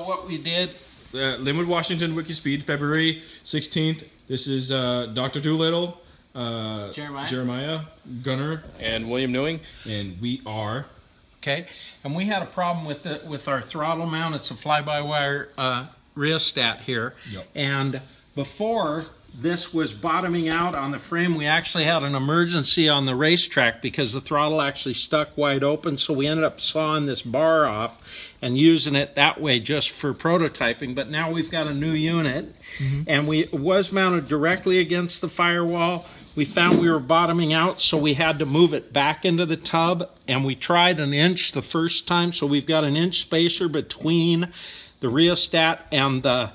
what we did? Lynnwood, Washington, WIKISPEED, February 16th. This is Dr. Doolittle, Jeremiah, Gunner, and William Newing, and we are... Okay, and we had a problem with our throttle mount. It's a fly-by-wire rheostat here. Yep. And before this was bottoming out on the frame, we actually had an emergency on the racetrack because the throttle actually stuck wide open, so we ended up sawing this bar off and using it that way just for prototyping. But now we've got a new unit, and it was mounted directly against the firewall. We found we were bottoming out, so we had to move it back into the tub, and we tried an inch the first time, so we've got an inch spacer between the rheostat and the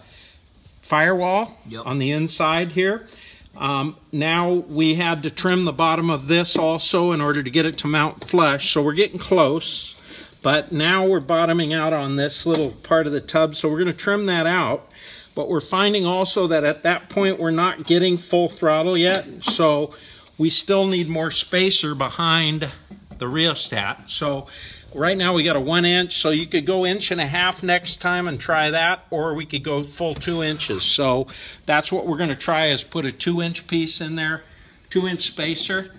firewall on the inside here. Now we had to trim the bottom of this also in order to get it to mount flush, so we're getting close, but now we're bottoming out on this little part of the tub, so we're going to trim that out. But we're finding also that at that point we're not getting full throttle yet, so we still need more spacer behind the rheostat. So right now we got a 1 inch, so you could go 1.5 inches next time and try that, or we could go full 2 inches. So that's what we're going to try, is put a 2-inch piece in there, 2-inch spacer.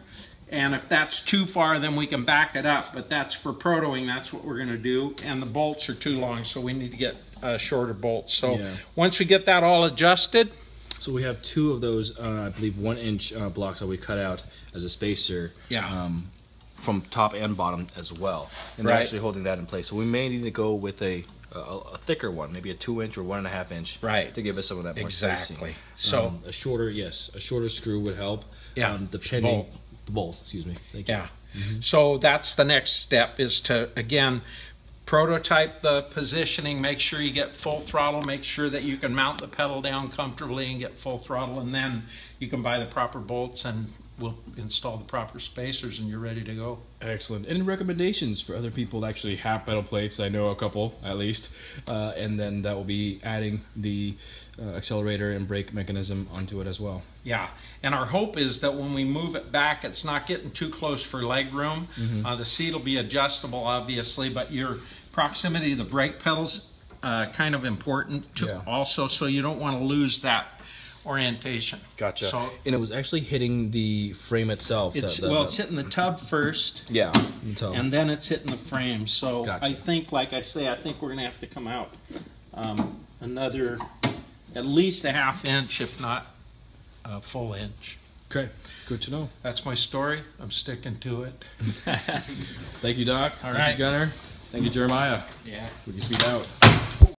And if that's too far, then we can back it up. But that's for protoing, that's what we're going to do. And the bolts are too long, so we need to get shorter bolts. So once we get that all adjusted. So we have 2 of those, I believe, 1-inch blocks that we cut out as a spacer. From top and bottom as well. And they're actually holding that in place. So we may need to go with a thicker one, maybe a 2-inch or 1.5 inch, to give us some of that more spacing. So a shorter, a shorter screw would help. Depending the bolt, excuse me. Thank you. So that's the next step, is to again prototype the positioning, make sure you get full throttle, make sure that you can mount the pedal down comfortably and get full throttle, and then you can buy the proper bolts and we'll install the proper spacers and you're ready to go. Excellent. Any recommendations for other people that actually have pedal plates? I know a couple at least, and then that will be adding the accelerator and brake mechanism onto it as well. Yeah, and our hope is that when we move it back, it's not getting too close for leg room. The seat will be adjustable, obviously, but your proximity to the brake pedals kind of important to also, so you don't want to lose that orientation. Gotcha. So, and it was actually hitting the frame itself. It's hitting the tub first. And then it's hitting the frame. So I think, like I say, I think we're going to have to come out another, at least a 1/2 inch, if not a full inch. Okay, good to know. That's my story. I'm sticking to it. Thank you, Doc. Thank you, Gunner. Thank you, Jeremiah. Yeah. WIKISPEED out.